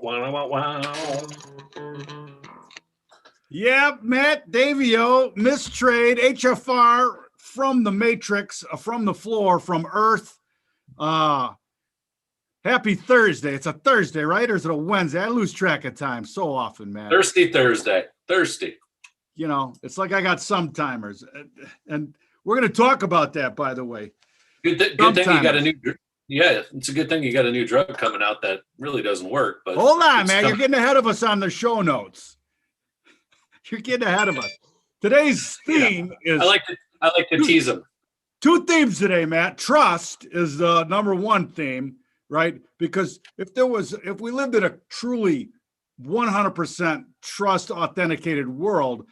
Wow, wow, wow. Yep, Matt Davio, mistrade, HFR from the Matrix, from the floor, from Earth. Happy Thursday. It's a Thursday, right? Or is it a Wednesday? I lose track of time so often, man. Thirsty Thursday. Thirsty. You know, it's like I got some timers. And we're going to talk about that, by the way. Good thing you got a new. Yeah, it's a good thing you got a new drug coming out that really doesn't work. But hold on, man. You're getting ahead of us on the show notes. You're getting ahead of us. Today's theme is. I like to tease them. Two themes today, Matt. Trust is the number one theme, right? Because if we lived in a truly 100% trust authenticated world,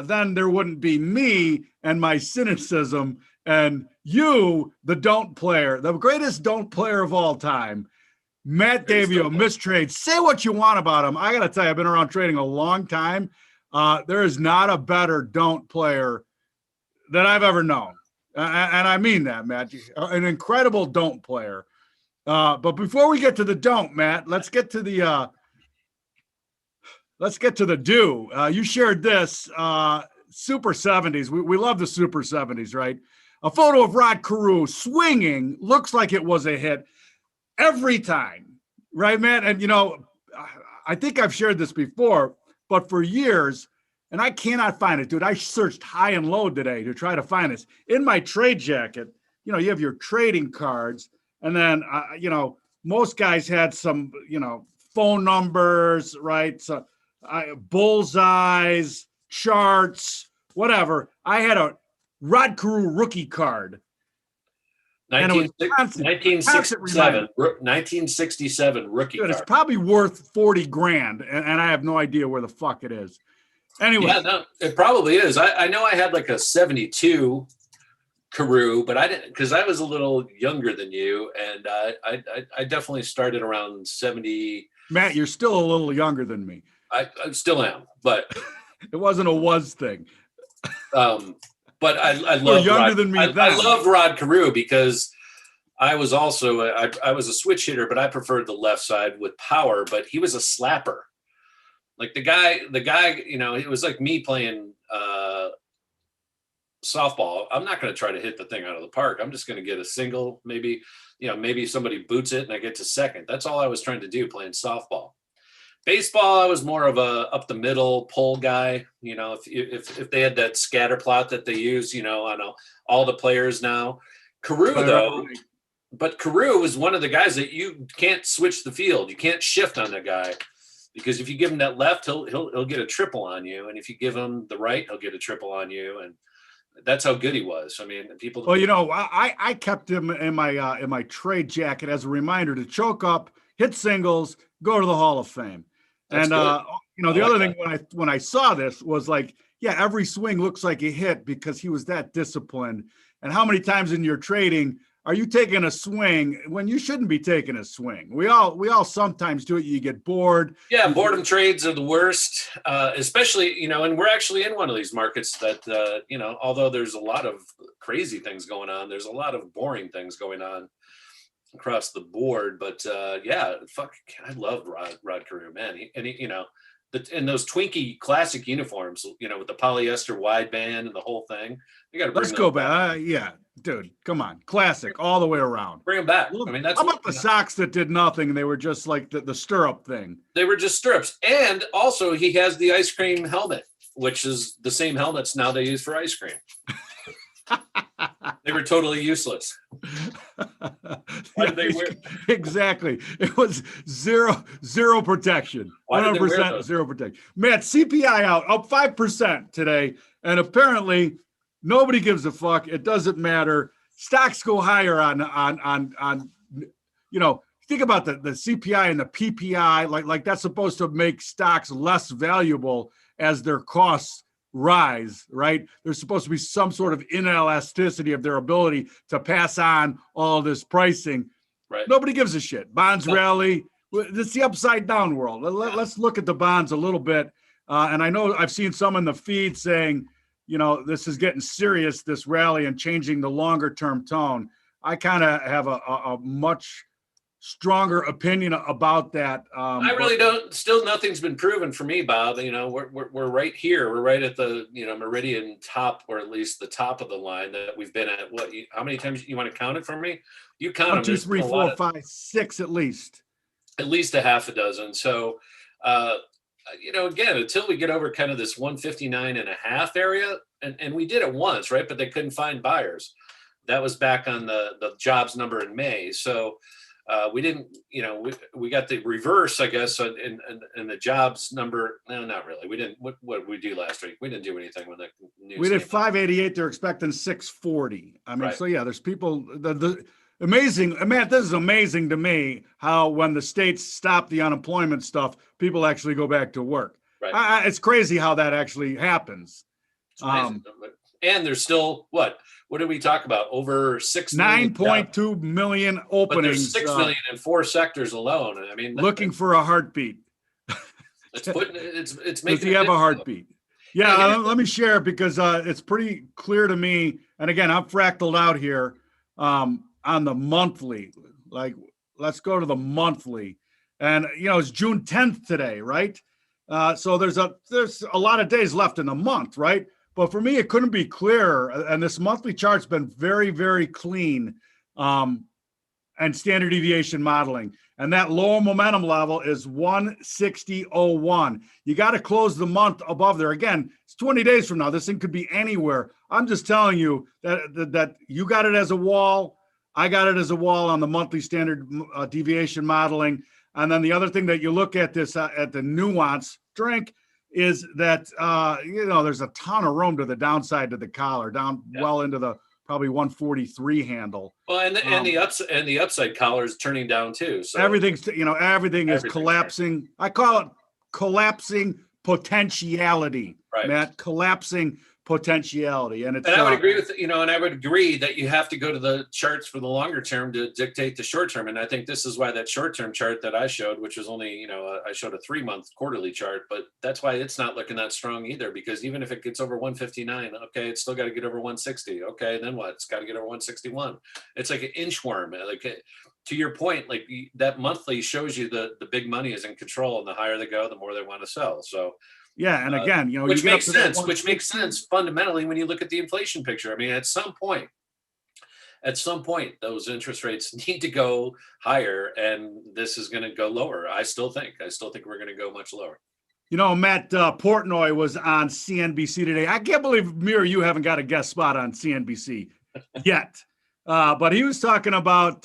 then there wouldn't be me and my cynicism and you, the don't player, the greatest don't player of all time, Matt Davio, mistrade. Say what you want about him. I got to tell you, I've been around trading a long time. There is not a better don't player that I've ever known. And I mean that, Matt. An incredible don't player. But before we get to the don't, Matt, let's get to the do. You shared this Super 70s. We love the Super 70s, right? A photo of Rod Carew swinging, looks like it was a hit every time, right, Matt? And, you know, I think I've shared this before, but for years, and I cannot find it, dude. I searched high and low today to try to find this. In my trade jacket, you know, you have your trading cards, and then, you know, most guys had some, you know, phone numbers, right? So, bullseyes, charts, whatever. I had a Rod Carew rookie card. 1967 rookie Dude, card. it's probably worth $40,000, and I have no idea where the fuck it is. Anyway. Yeah, no, it probably is. I know I had like a 72 Carew, but I didn't, because I was a little younger than you, and I definitely started around 70. Matt, you're still a little younger than me. I still am, but it wasn't a was thing. But I love younger than me. I loved Rod Carew because I was also I was a switch hitter, but I preferred the left side with power. But he was a slapper. Like the guy, you know, it was like me playing softball. I'm not going to try to hit the thing out of the park. I'm just going to get a single, maybe, you know, maybe somebody boots it and I get to second. That's all I was trying to do playing softball. Baseball, I was more of a up the middle pull guy. You know, if they had that scatter plot that they use, you know, on all the players now. Carew though, but Carew was one of the guys that you can't switch the field. You can't shift on the guy. Because if you give him that left, he'll get a triple on you, and if you give him the right, he'll get a triple on you, and that's how good he was. I mean, people. Well, you know, I kept him in my trade jacket as a reminder to choke up, hit singles, go to the Hall of Fame. That's and you know, the other thing when I saw this was like, yeah, every swing looks like a hit because he was that disciplined. And how many times in your trading are you taking a swing when you shouldn't be taking a swing? We all sometimes do it. You get bored. Yeah, boredom trades are the worst, especially, you know, and we're actually in one of these markets that, you know, although there's a lot of crazy things going on, there's a lot of boring things going on across the board. But yeah, I loved Rod Carew, man. He, you know, in those Twinkie classic uniforms, you know, with the polyester wideband and the whole thing. You got to let's go back. Yeah, dude, come on, classic all the way around. Bring them back. I mean, that's how about the socks that did nothing? They were just like the stirrup thing. They were just stirrups, and also he has the ice cream helmet, which is the same helmets now they use for ice cream. They were totally useless. Why did they wear? Exactly. It was zero protection. 100% zero protection. Matt, CPI out, up 5% today. And apparently nobody gives a fuck. It doesn't matter. Stocks go higher on you know, think about the CPI and the PPI, like that's supposed to make stocks less valuable as their costs rise, right? There's supposed to be some sort of inelasticity of their ability to pass on all this pricing. Right. Nobody gives a shit. Bonds rally. It's the upside down world. Let's look at the bonds a little bit. And I know I've seen some in the feed saying, you know, this is getting serious, this rally, and changing the longer term tone. I kind of have a much stronger opinion about that. I really don't. Still, nothing's been proven for me, Bob. You know, we're right here. We're right at the meridian top, or at least the top of the line that we've been at. What? How many times you want to count it for me? You count One, them. two, There's three, been a lot four, of, five, six at least a half a dozen. So, uh, again, until we get over kind of this 159.5 area, and we did it once, right? But they couldn't find buyers. That was back on the jobs number in May. So we didn't, we got the reverse, I guess, in the jobs number. No, not really. We didn't. What did we do last week? We didn't do anything when the news. We did 588. They're expecting 640. I mean, Right. So yeah, there's people. The amazing, Matt. This is amazing to me how when the states stop the unemployment stuff, people actually go back to work. Right. It's crazy how that actually happens. It's amazing. And there's still what? What did we talk about? Over 6 million. 9.2 million But openings. there's 6 million in 4 sectors alone. I mean, looking for a heartbeat. it's Does making. he have a heartbeat? Yeah, Yeah, let me share because it's pretty clear to me. And again, I'm fractaled out here on the monthly. Like, let's go to the monthly, and it's June 10th today, right? So there's a lot of days left in the month, right? But for me, it couldn't be clearer. And this monthly chart's been very, very clean, and standard deviation modeling. And that lower momentum level is 160.01. You got to close the month above there. Again, it's 20 days from now. This thing could be anywhere. I'm just telling you that you got it as a wall. I got it as a wall on the monthly standard deviation modeling. And then the other thing that you look at this at the nuance drink is that there's a ton of room to the downside to the collar, down well into the probably 143 handle. Well, and the upside collar is turning down too. So everything is collapsing. Turning. I call it collapsing potentiality, right, Matt. Collapsing potentiality, and I would agree with and I would agree that you have to go to the charts for the longer term to dictate the short term. And I think this is why that short term chart that I showed, which was only I showed a 3-month quarterly chart, but that's why it's not looking that strong either. Because even if it gets over 159, okay, it's still got to get over 160. Okay, then what? It's got to get over 161. It's like an inchworm. Like to your point, like that monthly shows you the big money is in control, and the higher they go, the more they want to sell. So. Yeah, and again, which makes sense. Which makes sense fundamentally when you look at the inflation picture. I mean, at some point, those interest rates need to go higher, and this is going to go lower. I still think we're going to go much lower. Matt Portnoy was on CNBC today. I can't believe me or you haven't got a guest spot on CNBC yet. But he was talking about,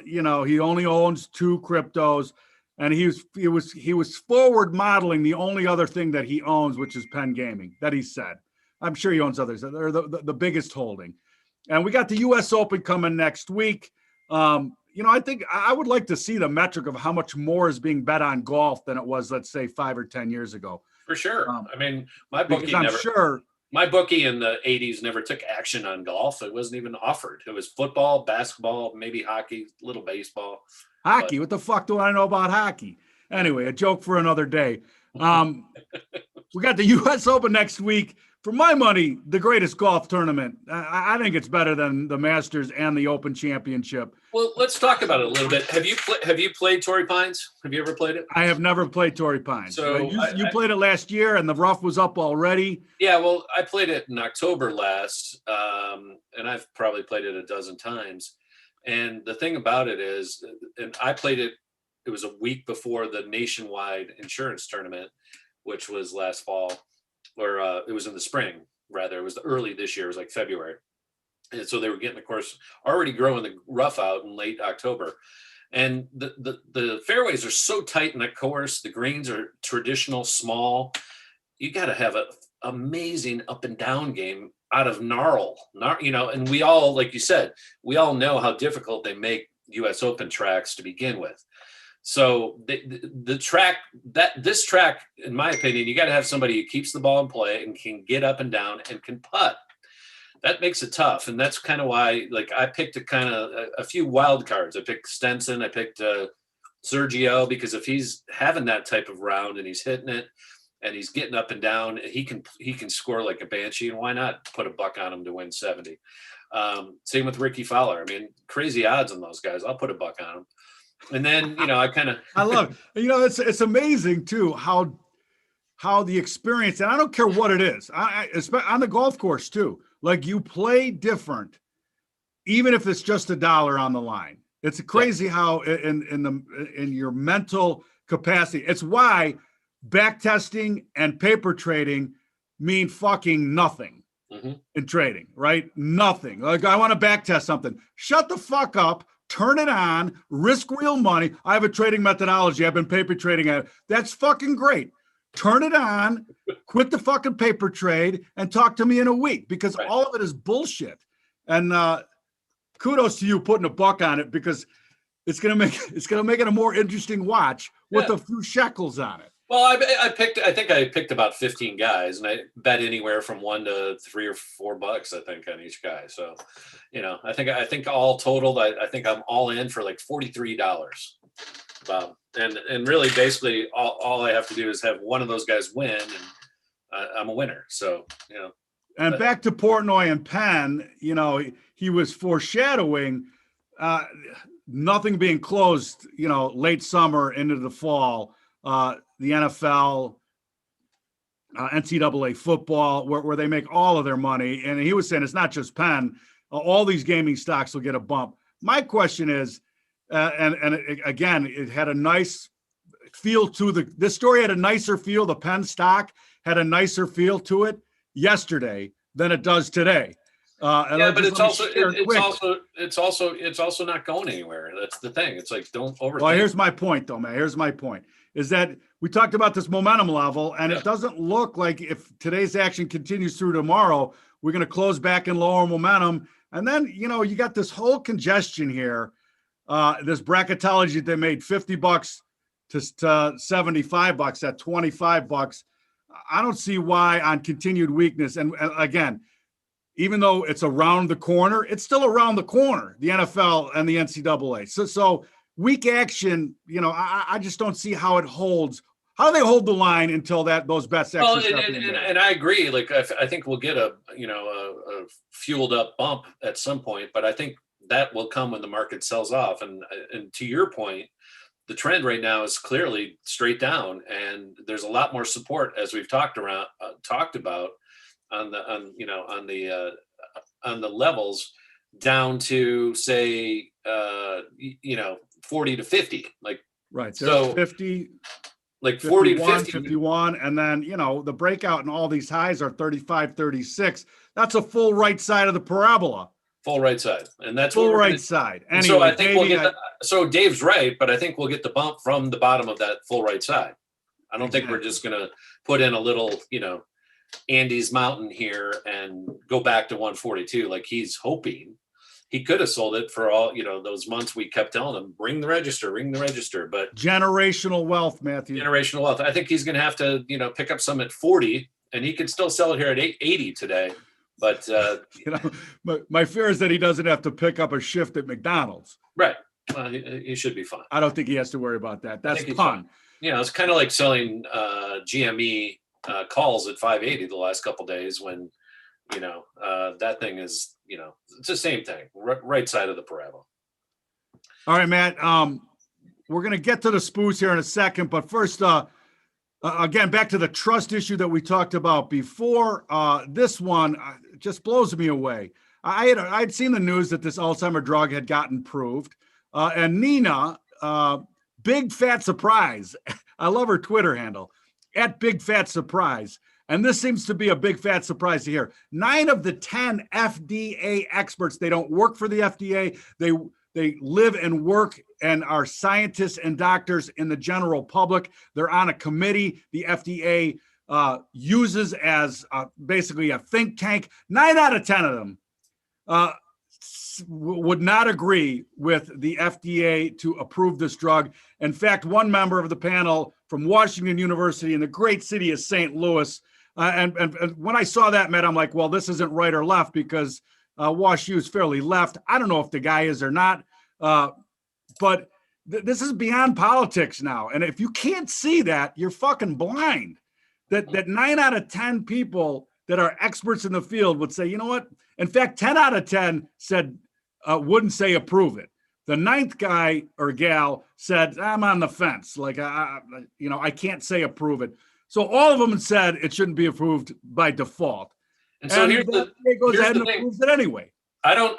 he only owns 2 cryptos. And he was forward modeling the only other thing that he owns, which is Penn Gaming, that he said. I'm sure he owns others. They're the biggest holding. And we got the U.S. Open coming next week. I think I would like to see the metric of how much more is being bet on golf than it was, let's say, 5 or 10 years ago. For sure. I mean, my bookie my bookie in the 80s never took action on golf. It wasn't even offered. It was football, basketball, maybe hockey, little baseball. Hockey? What the fuck do I know about hockey? Anyway, a joke for another day. We got the U.S. Open next week. For my money, the greatest golf tournament. I think it's better than the Masters and the Open Championship. Well, let's talk about it a little bit. Have you played Torrey Pines? Have you ever played it? I have never played Torrey Pines. So you played it last year, and the rough was up already. Yeah, well, I played it in October last, and I've probably played it a dozen times. And the thing about it is, and I played it, it was a week before the nationwide insurance tournament, which was last fall, or it was in the spring, rather. It was early this year. It was like February. And so they were getting the course already growing the rough out in late October. And the fairways are so tight in that course. The greens are traditional, small. You got to have an amazing up and down game out of gnarl, and we all, like you said, we all know how difficult they make U.S. Open tracks to begin with. So this track, in my opinion, you got to have somebody who keeps the ball in play and can get up and down and can putt. That makes it tough. And that's kind of why, like, I picked a few wild cards. I picked Stenson. I picked Sergio, because if he's having that type of round and he's hitting it, and he's getting up and down, he can score like a banshee, and why not put a buck on him to win 70? Same with Ricky Fowler. I mean, crazy odds on those guys. I'll put a buck on him. And then, I kind of, I love it. It's amazing too how the experience, and I don't care what it is, on the golf course too. Like you play different, even if it's just $1 on the line. It's crazy how in your mental capacity. It's why back testing and paper trading mean fucking nothing in trading, right? Nothing. Like I want to back test something. Shut the fuck up. Turn it on. Risk real money. I have a trading methodology. I've been paper trading at it. That's fucking great. Turn it on. Quit the fucking paper trade and talk to me in a week because all of it is bullshit. And kudos to you putting a buck on it because it's gonna make it a more interesting watch with a few shekels on it. Well, I think I picked about 15 guys, and I bet anywhere from $1 to $3 or $4, I think, on each guy. So, I think all totaled, I think I'm all in for like $43. And really, basically, all I have to do is have one of those guys win, and I'm a winner. So, And back to Portnoy and Penn, he was foreshadowing nothing being closed, late summer into the fall. The NFL, NCAA football, where they make all of their money. And he was saying it's not just Penn. All these gaming stocks will get a bump. My question is, again, it had a nice feel to this story had a nicer feel. The Penn stock had a nicer feel to it yesterday than it does today. But it's also not going anywhere. That's the thing. It's like, don't overthink. Well, here's my point though, man. Here's my point is that we talked about this momentum level and it doesn't look like if today's action continues through tomorrow, we're going to close back in lower momentum. And then, you got this whole congestion here, this bracketology they made $50 to $75 at $25. I don't see why on continued weakness. And again, even though it's around the corner, it's still around the corner, the NFL and the NCAA. So weak action, I just don't see how it holds. How do they hold the line until those bets actually start being made? And I agree. Like I think we'll get a fueled up bump at some point, but I think that will come when the market sells off. And to your point, the trend right now is clearly straight down, and there's a lot more support as we've talked about on the levels down to say 40 to 50, like right. So 50, like 40 to 50, 51, and then the breakout and all these highs are 35, 36. That's a full right side of the parabola. Full right side, and that's full right side. Anyway, so I think we'll get. So Dave's right, but I think we'll get the bump from the bottom of that full right side. I don't think we're just going to put in a little, Andy's Mountain here and go back to 142 like he's hoping. He could have sold it for all, those months we kept telling him, ring the register. But generational wealth, Matthew. Generational wealth. I think he's going to have to, pick up some at 40, and he could still sell it here at 80 today. But my fear is that he doesn't have to pick up a shift at McDonald's. Right. Well, he should be fine. I don't think he has to worry about that. That's fun. It's kind of like selling GME calls at 580 the last couple of days when that thing is it's the same thing, right side of the parabola. All right, Matt. We're gonna get to the spoos here in a second, but first, again, back to the trust issue that we talked about before. This one just blows me away. I'd seen the news that this Alzheimer drug had gotten proved, and Nina, big fat surprise. I love her Twitter handle at Big Fat Surprise. And this seems to be a big fat surprise to hear. 9 of the 10 FDA experts, they don't work for the FDA. They live and work and are scientists and doctors in the general public. They're on a committee the FDA uses as basically a think tank. 9 out of 10 of them would not agree with the FDA to approve this drug. In fact, one member of the panel from Washington University in the great city of St. Louis, and when I saw that, Matt, I'm like, well, this isn't right or left because Wash U is fairly left. I don't know if the guy is or not, but this is beyond politics now. And if you can't see that, you're fucking blind. That 9 out of 10 people that are experts in the field would say, you know what? In fact, 10 out of 10 said wouldn't say approve it. The ninth guy or gal said, I'm on the fence. Like, I can't say approve it. So all of them said it shouldn't be approved by default. And so And the FDA goes ahead and approves it anyway. I don't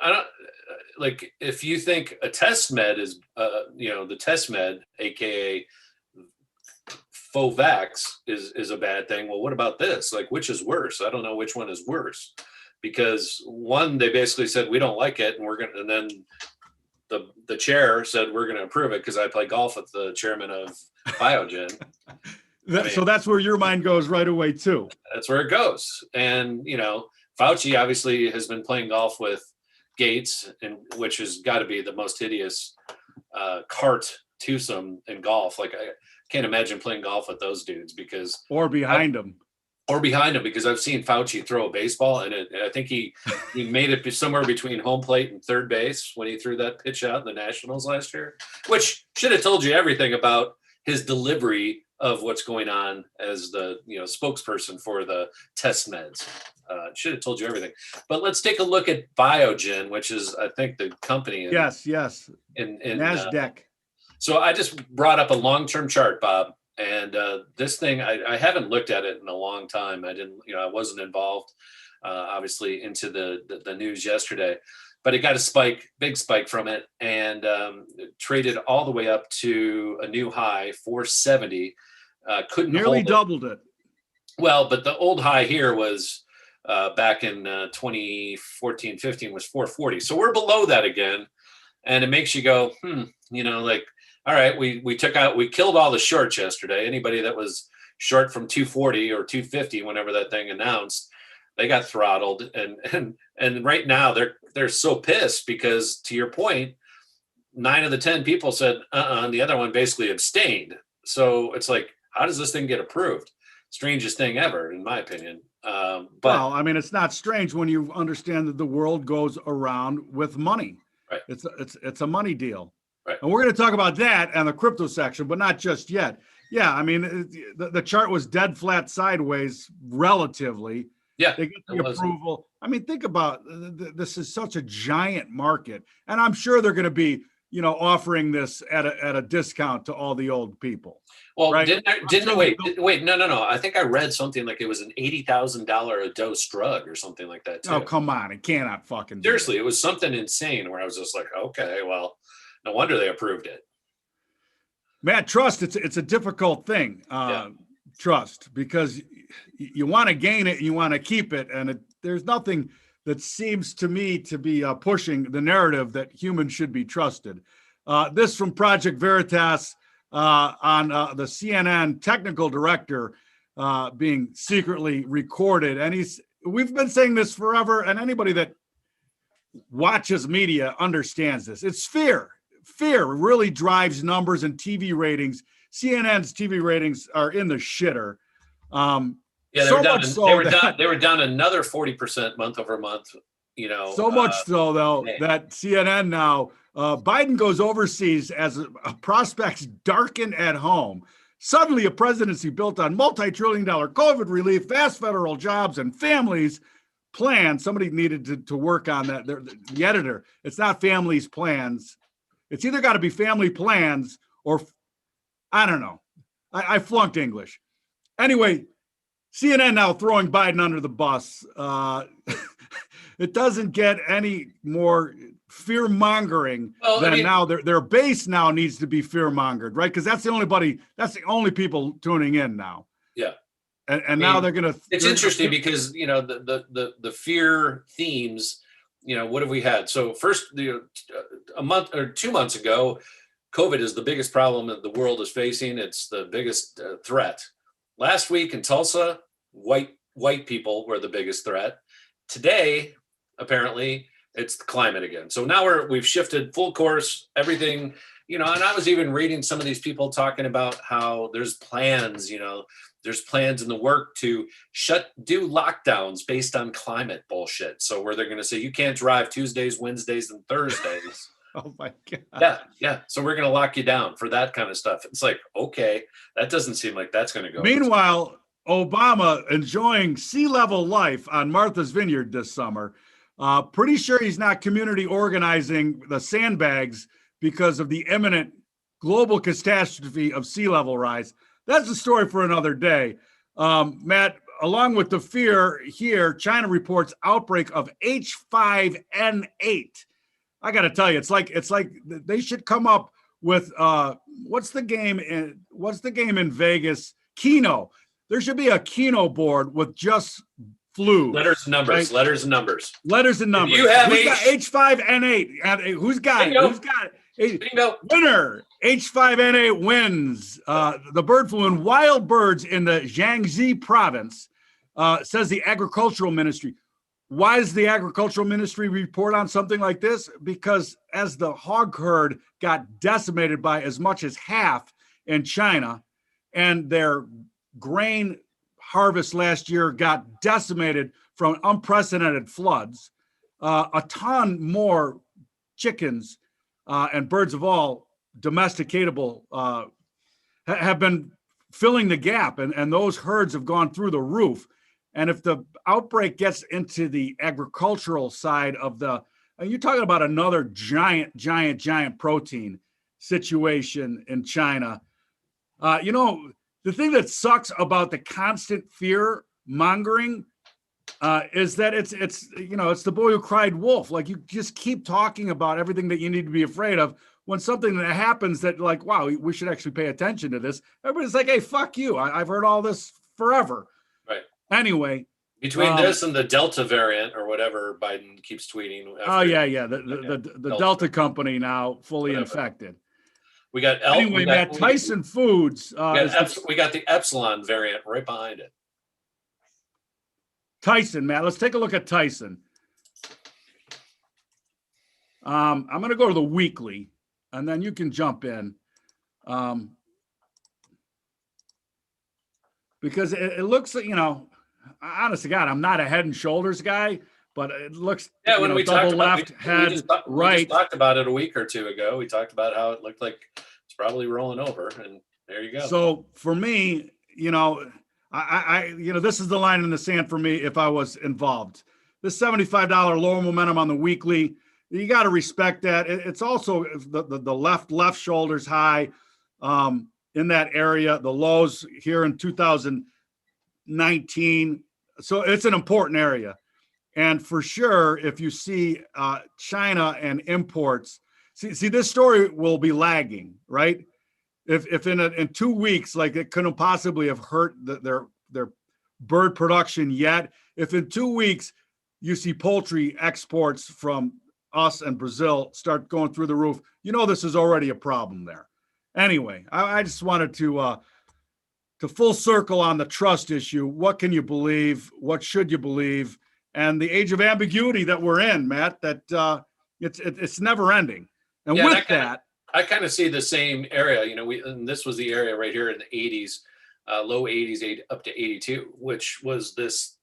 like, if you think a test med is, the test med, AKA faux vax is a bad thing. Well, what about this? Like, which is worse? I don't know which one is worse, because one, they basically said, we don't like it. And then the chair said, we're going to approve it, because I play golf with the chairman of Biogen. So that's where your mind goes right away too. That's where it goes. And, Fauci obviously has been playing golf with Gates, which has got to be the most hideous cart twosome in golf. Like, I can't imagine playing golf with those dudes, or behind them. Because I've seen Fauci throw a baseball, and I think he made it somewhere between home plate and third base when he threw that pitch out in the Nationals last year, which should have told you everything about his delivery of what's going on as the spokesperson for the test meds. Should have told you everything. But let's take a look at Biogen, which is, I think, the company. Yes. In NASDAQ. So I just brought up a long-term chart, Bob. And this thing, I haven't looked at it in a long time. I wasn't involved, obviously, into the news yesterday, but it got a big spike from it, and traded all the way up to a new high, 470. Couldn't nearly hold doubled it. Well, but the old high here was back in 2014-15 was 440. So we're below that again, and it makes you go, like, all right, we killed all the shorts yesterday. Anybody that was short from 240 or 250, whenever that thing announced, they got throttled. And right now they're so pissed because, to your point, 9 of the 10 people said, and the other one basically abstained. So it's like, how does this thing get approved? Strangest thing ever, in my opinion. Well, I mean, it's not strange when you understand that the world goes around with money. Right. It's a money deal. Right. And we're going to talk about that and the crypto section, but not just yet. Yeah, I mean, the chart was dead flat sideways relatively. Yeah, they get the approval. I mean, think about this is such a giant market, and I'm sure they're going to be, offering this at a discount to all the old people. Well, right? Wait, no. I think I read something like it was an $80,000 a dose drug or something like that too. Oh, come on, it cannot fucking. Seriously, it was something insane where I was just like, okay, well, no wonder they approved it. Matt, trust, it's a difficult thing. Trust, because you want to gain it and you want to keep it. And there's nothing that seems to me to be pushing the narrative that humans should be trusted. This from Project Veritas on the CNN technical director being secretly recorded. And we've been saying this forever, and anybody that watches media understands this. It's fear. Fear really drives numbers and TV ratings. CNN's TV ratings are in the shitter. They were down another 40% month over month. So much so though that CNN now, Biden goes overseas as prospects darken at home. Suddenly, a presidency built on multi-trillion-dollar COVID relief, vast federal jobs, and families plan. Somebody needed to work on that. The editor. It's not families plans. It's either got to be family plans or I don't know. I flunked English. Anyway, CNN now throwing Biden under the bus. It doesn't get any more fear mongering than now. Their base now needs to be fear mongered, right? Because that's the only people tuning in now. Yeah. And now they're gonna. It's interesting because the fear themes. What have we had? So first, a month or 2 months ago, COVID is the biggest problem that the world is facing. It's the biggest threat. Last week in Tulsa, white people were the biggest threat. Today, apparently, it's the climate again. So now we've shifted full course, everything, and I was even reading some of these people talking about how there's plans, there's plans in the work to do lockdowns based on climate bullshit. So where they're going to say, you can't drive Tuesdays, Wednesdays, and Thursdays. Oh my God. Yeah. So we're going to lock you down for that kind of stuff. It's like, okay, that doesn't seem like that's going to go. Meanwhile, Obama enjoying sea-level life on Martha's Vineyard this summer. Pretty sure he's not community organizing the sandbags because of the imminent global catastrophe of sea level rise. That's a story for another day. Matt, along with the fear here, China reports outbreak of H5N8. I got to tell you, it's like they should come up with what's the game in Vegas? Keno. There should be a Keno board with just flu. Letters and numbers. Right? Letters and numbers. Letters and numbers. You have H5N8. Who's got it? Who's got it? Winner. H5N8 wins. The bird flu in wild birds in the Jiangxi province, says the agricultural ministry. Why does the agricultural ministry report on something like this? Because as the hog herd got decimated by as much as half in China, and their grain harvest last year got decimated from unprecedented floods, a ton more chickens and birds of all domesticatable have been filling the gap, and those herds have gone through the roof. And if the outbreak gets into the agricultural side of you're talking about another giant protein situation in China. The thing that sucks about the constant fear mongering is that it's the boy who cried wolf. Like, you just keep talking about everything that you need to be afraid of. When something that happens that, like, wow, we should actually pay attention to this, everybody's like, hey, fuck you. I've heard all this forever. Right. Anyway, between this and the Delta variant or whatever Biden keeps tweeting. The Delta company now fully infected. We got Tyson Foods. We got the Epsilon variant right behind it. Tyson, Matt. Let's take a look at Tyson. I'm going to go to the weekly, and then you can jump in. Because it looks like, honest to God, I'm not a Head and Shoulders guy, but it looks when we double talked left about, head, right. We just talked about it a week or two ago. We talked about how it looked like it's probably rolling over, and there you go. So for me, I this is the line in the sand for me if I was involved. This $75 lower momentum on the weekly, you got to respect that. It's also the left shoulder's high in that area, the lows here in 2019. So it's an important area. And for sure, if you see China and imports, see this story will be lagging, right? If in 2 weeks, like, it couldn't possibly have hurt their bird production yet. If in 2 weeks you see poultry exports from us and Brazil start going through the roof, this is already a problem there. Anyway, I just wanted to full circle on the trust issue. What can you believe? What should you believe? And the age of ambiguity that we're in, Matt, that it's never ending. And with that, I kind of see the same area. And this was the area right here in the 80s, low 80s, up to 82, which was this,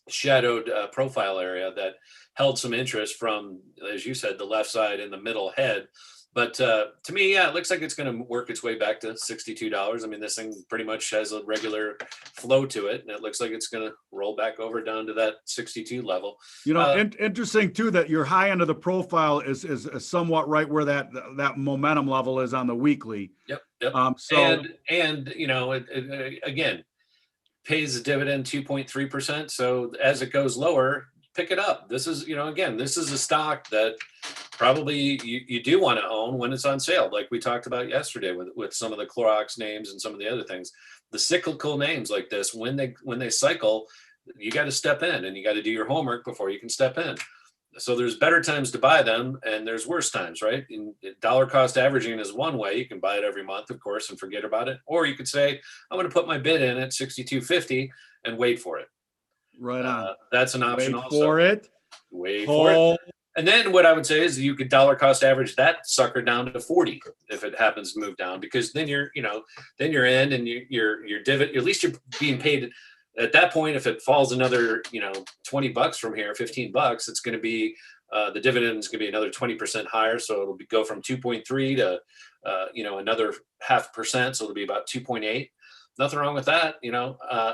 shadowed profile area that held some interest from, as you said, the left side and the middle head. But to me, it looks like it's going to work its way back to $62. I mean, this thing pretty much has a regular flow to it, and it looks like it's going to roll back over down to that 62 level. Interesting too that your high end of the profile is somewhat right where that momentum level is on the weekly. Yep. And it again pays a dividend 2.3%. So as it goes lower, pick it up. This is, this is a stock that probably you do want to own when it's on sale, like we talked about yesterday with some of the Clorox names and some of the other things. The cyclical names like this, when they cycle, you got to step in and you got to do your homework before you can step in. So there's better times to buy them and there's worse times, right? And dollar cost averaging is one way. You can buy it every month, of course, and forget about it. Or you could say, I'm going to put my bid in at 62.50 and wait for it. Right on. That's an option. Wait for it. And then what I would say is you could dollar cost average that sucker down to 40 if it happens to move down, because then you're in and your dividend, at least you're being paid at that point. If it falls another, $20 from here, $15, it's going to be, the dividend is going to be another 20% higher. So it'll go from 2.3 to, another 0.5%. So it'll be about 2.8. Nothing wrong with that.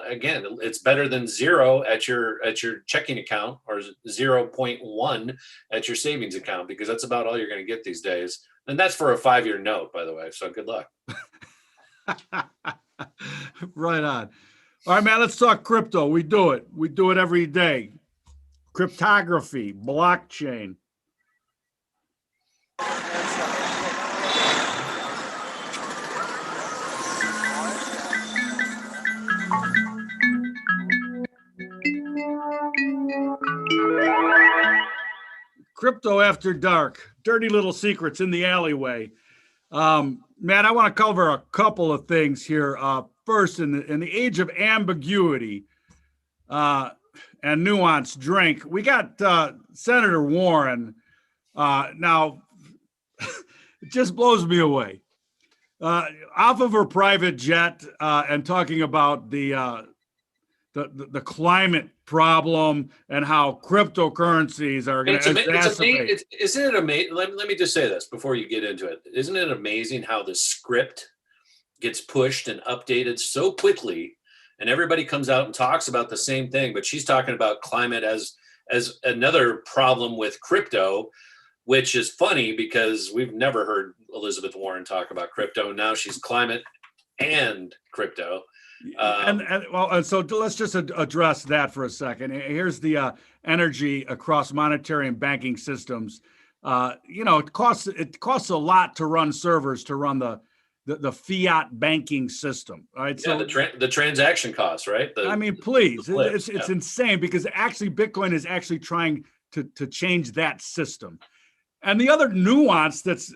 Again, it's better than zero at your checking account, or 0.1 at your savings account, because that's about all you're going to get these days. And that's for a 5-year note, by the way. So good luck. Right on. All right, man, let's talk crypto. We do it. We do it every day. Cryptography, blockchain. Crypto after dark, dirty little secrets in the alleyway. Matt, I want to cover a couple of things here. First, in the age of ambiguity and nuanced drink, we got Senator Warren. Now, it just blows me away. Off of her private jet and talking about the climate problem and how cryptocurrencies are going to exacerbate. Isn't it amazing? Let me just say this before you get into it. Isn't it amazing how the script gets pushed and updated so quickly, and everybody comes out and talks about the same thing, but she's talking about climate as another problem with crypto, which is funny because we've never heard Elizabeth Warren talk about crypto. Now she's climate and crypto. So let's just address that for a second. Here's the energy across monetary and banking systems. It costs a lot to run servers to run the fiat banking system. All right. Yeah, so the transaction costs, right? Please, it's insane, because actually Bitcoin is actually trying to change that system. And the other nuance that's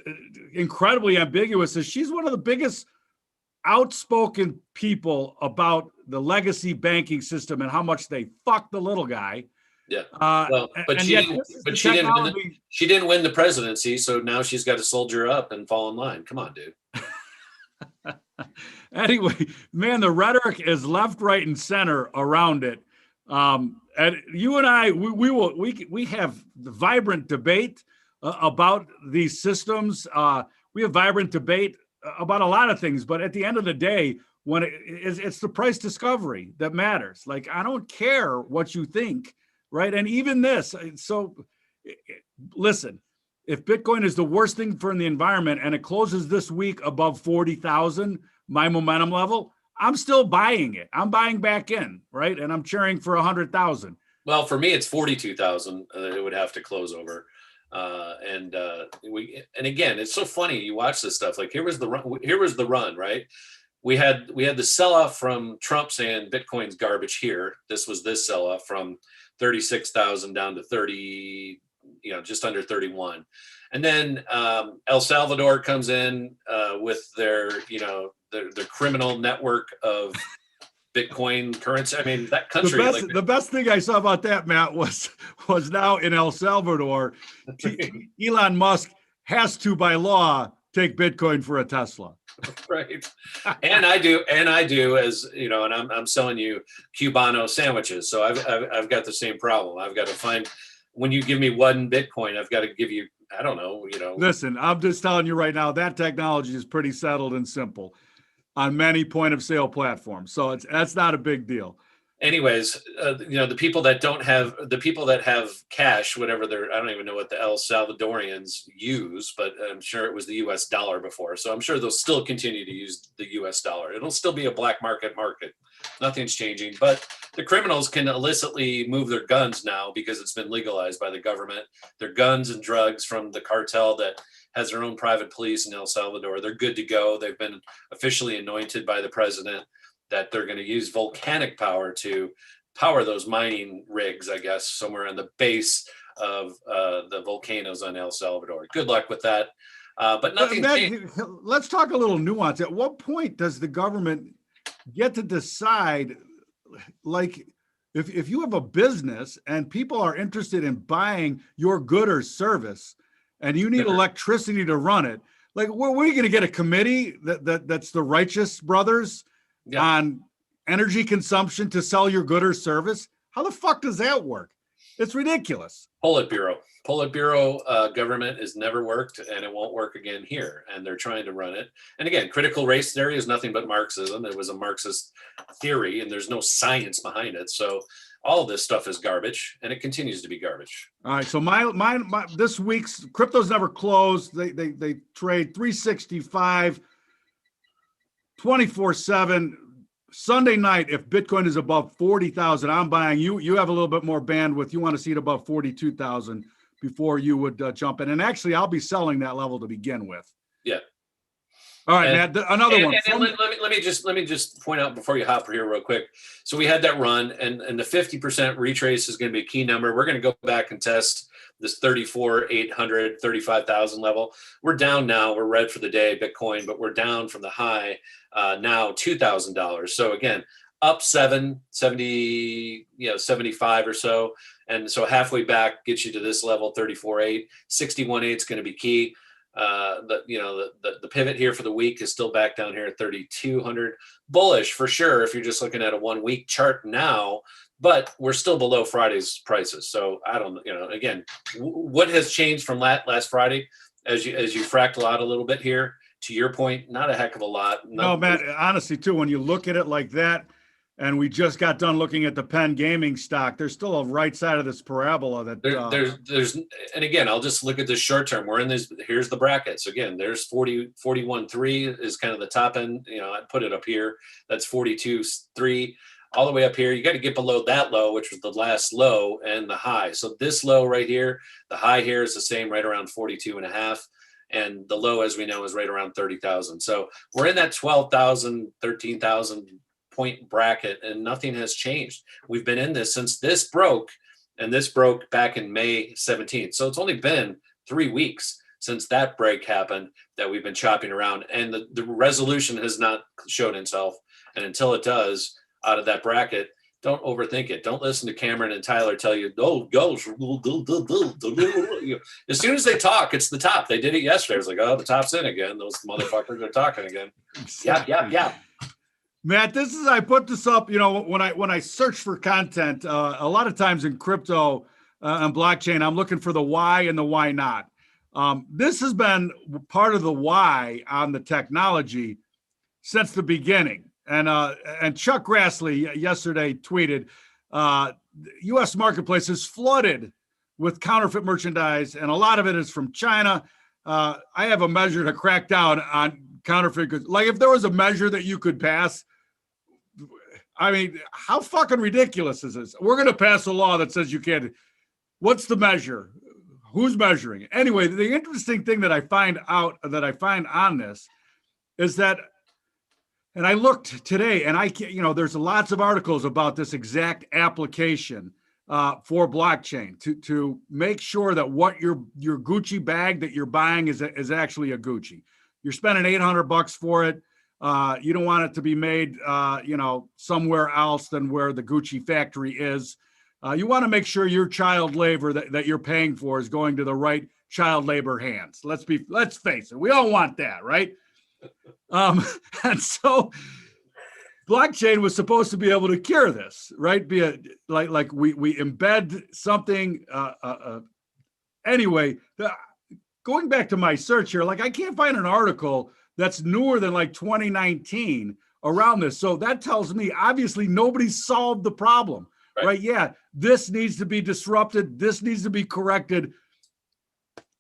incredibly ambiguous is she's one of the biggest outspoken people about the legacy banking system and how much they fuck the little guy. Yeah. She didn't win the presidency, so now she's got to soldier up and fall in line. Come on, dude. Anyway, man, the rhetoric is left, right, and center around it. And you and I, we have the vibrant debate about these systems. We have vibrant debate about a lot of things, but at the end of the day, when it's the price discovery that matters. Like, I don't care what you think, right? And even this. So, listen, if Bitcoin is the worst thing for the environment and it closes this week above 40,000, my momentum level, I'm still buying it. I'm buying back in, right? And I'm cheering for 100,000. Well, for me, it's 42,000. It would have to close over. And again, it's so funny. You watch this stuff. Like, here was the run, right? We had the sell-off from Trump saying Bitcoin's garbage here. This was this sell-off from 36,000 down to 30, just under 31. And then El Salvador comes in with their criminal network of Bitcoin currency. I mean, that country. The best thing I saw about that, Matt, was now in El Salvador, Elon Musk has to, by law, take Bitcoin for a Tesla. Right. And I do, as you know, and I'm selling you Cubano sandwiches. So I've got the same problem. I've got to find, when you give me one Bitcoin, I've got to give you, I don't know, Listen, I'm just telling you right now, that technology is pretty settled and simple on many point of sale platforms. So that's not a big deal. Anyways, the people that have cash, whatever I don't even know what the El Salvadorians use, but I'm sure it was the US dollar before. So I'm sure they'll still continue to use the US dollar. It'll still be a black market. Nothing's changing, but the criminals can illicitly move their guns now because it's been legalized by the government. Their guns and drugs from the cartel that has their own private police in El Salvador. They're good to go. They've been officially anointed by the president that they're going to use volcanic power to power those mining rigs, I guess, somewhere in the base of the volcanoes on El Salvador. Good luck with that. But nothing. Let's talk a little nuance. At what point does the government get to decide, like, if you have a business and people are interested in buying your good or service and you need electricity to run it, like, where are you going to get a committee that's the Righteous Brothers on energy consumption to sell your good or service? How the fuck does that work? It's ridiculous. Politburo government has never worked, and it won't work again here. And they're trying to run it. And again, critical race theory is nothing but Marxism. It was a Marxist theory, and there's no science behind it. So all of this stuff is garbage, and it continues to be garbage. All right. So my this week's crypto's never closed. They trade 365, 24/7. Sunday night, if Bitcoin is above 40,000, I'm buying. You have a little bit more bandwidth. You want to see it above 42,000 before you would jump in. And actually, I'll be selling that level to begin with. Yeah. All right, Matt. Another one. And let me just point out before you hop here real quick. So we had that run, and the 50% retrace is going to be a key number. We're going to go back and test this 34,800, 35,000 level. We're down now. We're red for the day, Bitcoin, but we're down from the high now $2,000. So again, up 70, 75 or so. And so halfway back gets you to this level, 34.8, 61.8 is going to be key. The pivot here for the week is still back down here at 3,200. Bullish for sure if you're just looking at a 1 week chart now, but we're still below Friday's prices. So I don't, again, what has changed from last Friday as you fractal out a little bit here? To your point, not a heck of a lot. No, Matt, honestly, too, when you look at it like that, and we just got done looking at the Penn Gaming stock, there's still a right side of this parabola that there's, and again, I'll just look at this short term. We're in this, here's the brackets. Again, there's 41.3 is kind of the top end. I put it up here. That's 42.3 all the way up here. You got to get below that low, which was the last low, and the high. So this low right here, the high here is the same, right around 42.5. And the low, as we know, is right around 30,000. So we're in that 12,000, 13,000 point bracket, and nothing has changed. We've been in this since this broke, and this broke back in May 17th. So it's only been 3 weeks since that break happened that we've been chopping around, and the resolution has not shown itself. And until it does, out of that bracket, don't overthink it. Don't listen to Cameron and Tyler tell you, oh, go. As soon as they talk, it's the top. They did it yesterday. I was like, oh, the top's in again. Those motherfuckers are talking again. Yeah. Matt, I put this up, when I search for content, a lot of times in crypto and blockchain, I'm looking for the why and the why not. This has been part of the why on the technology since the beginning. And Chuck Grassley yesterday tweeted, U.S. marketplace is flooded with counterfeit merchandise, and a lot of it is from China. I have a measure to crack down on counterfeit goods. Like if there was a measure that you could pass, I mean, how fucking ridiculous is this? We're going to pass a law that says you can't. What's the measure? Who's measuring it? Anyway, the interesting thing that I find on this is that, and I looked today, and there's lots of articles about this exact application for blockchain to make sure that what your Gucci bag that you're buying is actually a Gucci. You're spending $800 for it. You don't want it to be made, somewhere else than where the Gucci factory is. You want to make sure your child labor that you're paying for is going to the right child labor hands. Let's face it. We all want that, right? And so blockchain was supposed to be able to cure this, right? We embed something. Anyway, going back to my search here, I can't find an article that's newer than 2019 around this. So that tells me obviously nobody's solved the problem, right? Yeah, this needs to be disrupted. This needs to be corrected.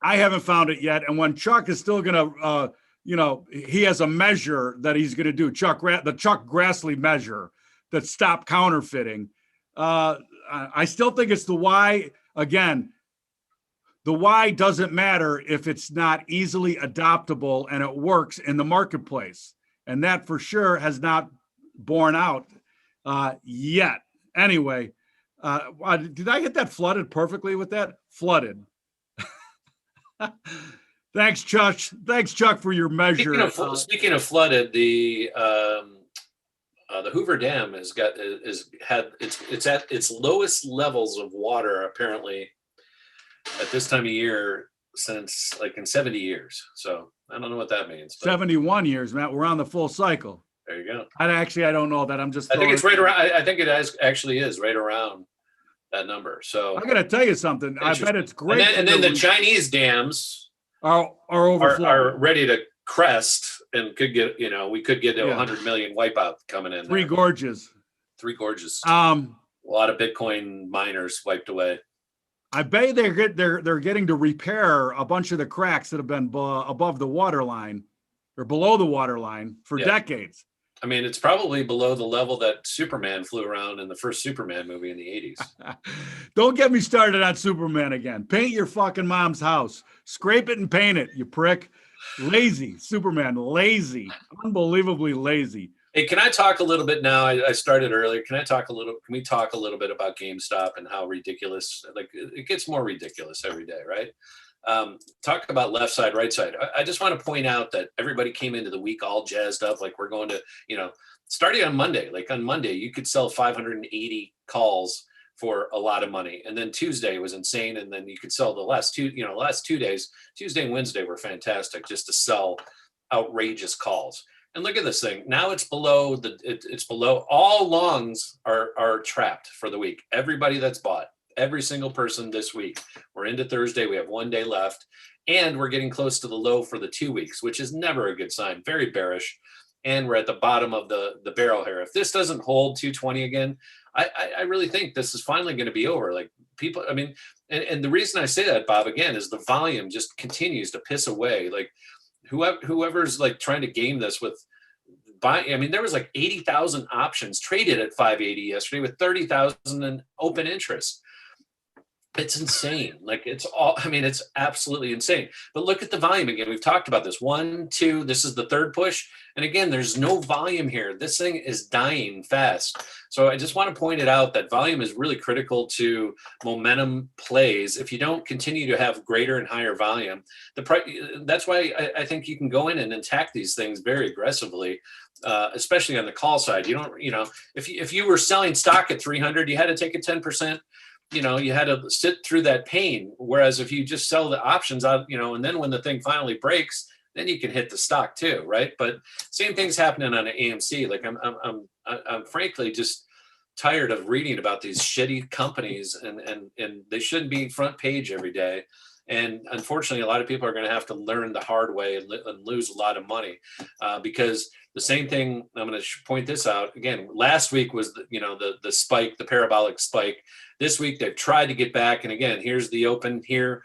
I haven't found it yet. And when Chuck is still going to, he has a measure that he's going to do, the Chuck Grassley measure that stop counterfeiting. I still think it's the why. Again, the why doesn't matter if it's not easily adoptable and it works in the marketplace. And that for sure has not borne out yet. Anyway, did I get that flooded perfectly with that? Flooded. Thanks, Chuck. Thanks, Chuck, for your measure. Speaking of flooded, the Hoover Dam it's at its lowest levels of water apparently at this time of year since in 70 years. So I don't know what that means. 71 years, Matt. We're on the full cycle. There you go. I don't know that. I'm just. I think it's right around. I think it actually is right around that number. So I got to tell you something. I bet it's great. And then the Chinese dams are overflowing. Are ready to crest and could get, we could get to 100 million wipeout coming in. Three Gorges. Three Gorges. A lot of Bitcoin miners wiped away. I bet they're getting to repair a bunch of the cracks that have been above the waterline or below the waterline for decades. I mean, it's probably below the level that Superman flew around in the first Superman movie in the 80s. Don't get me started on Superman again. Paint your fucking mom's house. Scrape it and paint it, you prick. Lazy. Superman, lazy. Unbelievably lazy. Hey, can I talk a little bit now? I started earlier. Can we talk a little bit about GameStop and how ridiculous, like it gets more ridiculous every day, right? Talk about left side, right side. I just want to point out that everybody came into the week all jazzed up. Like we're going to, starting on Monday, you could sell 580 calls for a lot of money. And then Tuesday was insane. And then you could sell the last 2 days, Tuesday and Wednesday were fantastic just to sell outrageous calls. And look at this thing. Now it's below all longs are trapped for the week. Everybody that's bought, every single person this week. We're into Thursday. We have 1 day left and we're getting close to the low for the 2 weeks, which is never a good sign. Very bearish. And we're at the bottom of the barrel here. If this doesn't hold 220 again, I really think this is finally going to be over. Like people, I mean, and the reason I say that, Bob, again, is the volume just continues to piss away. Like whoever's like trying to game this with buying, I mean, there was like 80,000 options traded at 580 yesterday with 30,000 in open interest. It's insane. Like it's absolutely insane. But look at the volume again. We've talked about this. 1, 2, this is the third push. And again, there's no volume here. This thing is dying fast. So I just want to point it out that volume is really critical to momentum plays. If you don't continue to have greater and higher volume, that's why I think you can go in and attack these things very aggressively, especially on the call side. If you were selling stock at 300, you had to take a 10%. You had to sit through that pain. Whereas if you just sell the options out, and then when the thing finally breaks, then you can hit the stock too, right? But same thing's happening on an AMC. Like I'm frankly just tired of reading about these shitty companies, and they shouldn't be front page every day. And unfortunately, a lot of people are going to have to learn the hard way and lose a lot of money because the same thing. I'm going to point this out again. Last week was the spike, the parabolic spike. This week they've tried to get back, and again, here's the open here.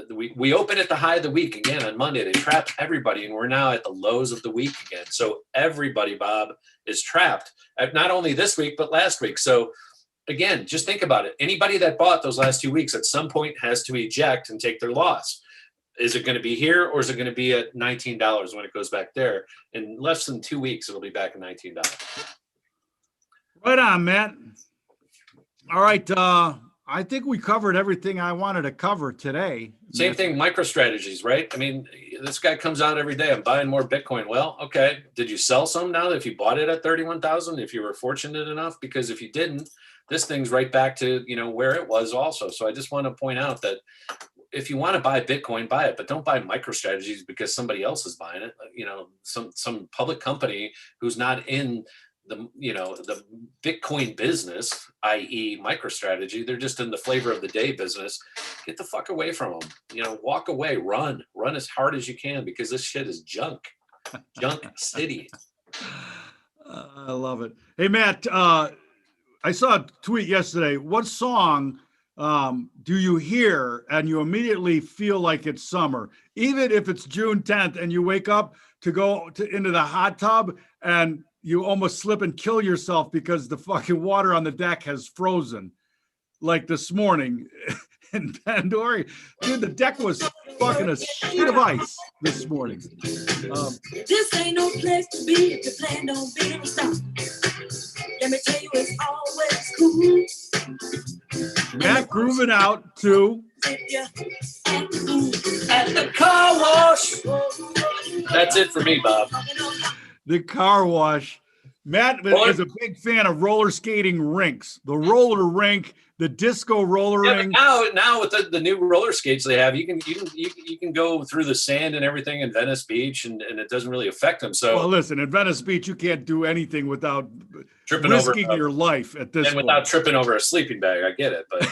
We open at the high of the week again on Monday. They trapped everybody, and we're now at the lows of the week again. So everybody, Bob, is trapped. Not only this week but last week. So again, just think about it. Anybody that bought those last 2 weeks at some point has to eject and take their loss. Is it going to be here, or is it going to be at $19 when it goes back there? In less than 2 weeks, it'll be back at $19. Right on, Matt. All right. I think we covered everything I wanted to cover today. Same thing, MicroStrategies, right? I mean, this guy comes out every day. I'm buying more Bitcoin. Well, okay. Did you sell some now if you bought it at 31,000, if you were fortunate enough? Because if you didn't, this thing's right back to, where it was also. So I just want to point out that if you want to buy Bitcoin, buy it, but don't buy MicroStrategies because somebody else is buying it. Some public company who's not in the Bitcoin business, i.e. MicroStrategy, they're just in the flavor of the day business. Get the fuck away from them. Walk away, run as hard as you can because this shit is junk city. I love it. Hey, Matt, I saw a tweet yesterday. What song do you hear and you immediately feel like it's summer, even if it's June 10th and you wake up to go into the hot tub and you almost slip and kill yourself because the fucking water on the deck has frozen, like this morning in Pandora. Dude, the deck was fucking a sheet of ice this morning. This ain't no place to be if the plan don't be no stop. Let me tell you, it's always cool. Matt grooving out to At the car wash. That's it for me, Bob. the car wash. Matt Well, is a big fan of roller skating rinks, the roller rink, the disco roller Yeah, but rink. now with the new roller skates they have, you can go through the sand and everything in Venice Beach, and it doesn't really affect them. Well, So listen, in Venice Beach, you can't do anything without tripping over risking your life at this and point. without tripping over a sleeping bag, I get it, but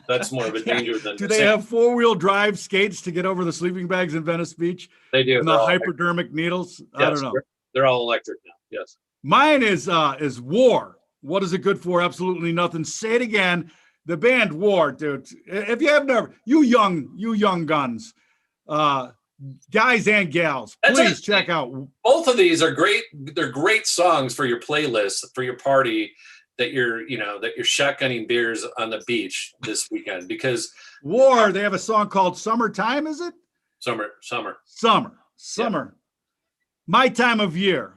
that's more of a danger than Do the they sand. have four-wheel drive skates to get over the sleeping bags in Venice Beach They do. and the They're all hypodermic needles? I yes, don't know. they're all electric now. Yes. Mine is War. What is it good for? Absolutely nothing. Say it again. The band War, dude. If you have never, you young guns, guys and gals, That's please it. check out. Both of these are great. They're great songs for your playlist for your party that you're shotgunning beers on the beach this weekend because War. They have a song called "Summertime." Is it? summer. Summer. My time of year,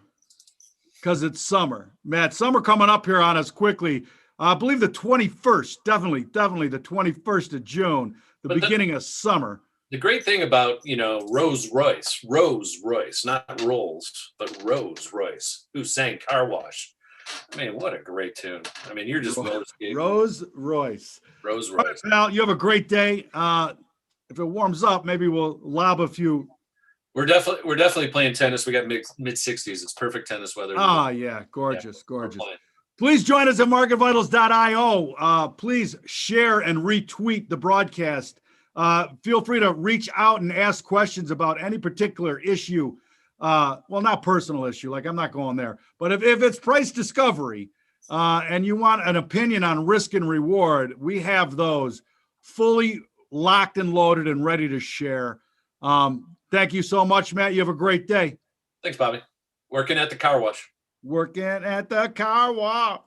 because it's summer. Matt, summer coming up here on us quickly. I believe the 21st, definitely the 21st of June, the beginning of summer. The great thing about, Rose Royce, not Rolls, but Rose Royce, who sang Car Wash. I mean, what a great tune. I mean, you're just Rose Royce. Rose Royce. Well, you have a great day. If it warms up, maybe we'll lob a few. We're definitely playing tennis. We got mid 60s. It's perfect tennis weather. Oh, yeah. Gorgeous. We're playing. Please join us at marketvitals.io. Please share and retweet the broadcast. Feel free to reach out and ask questions about any particular issue. Well, not personal issue, like I'm not going there. But if it's price discovery and you want an opinion on risk and reward, we have those fully locked and loaded and ready to share. Thank you so much, Matt. You have a great day. Thanks, Bobby. Working at the car wash. Working at the car wash.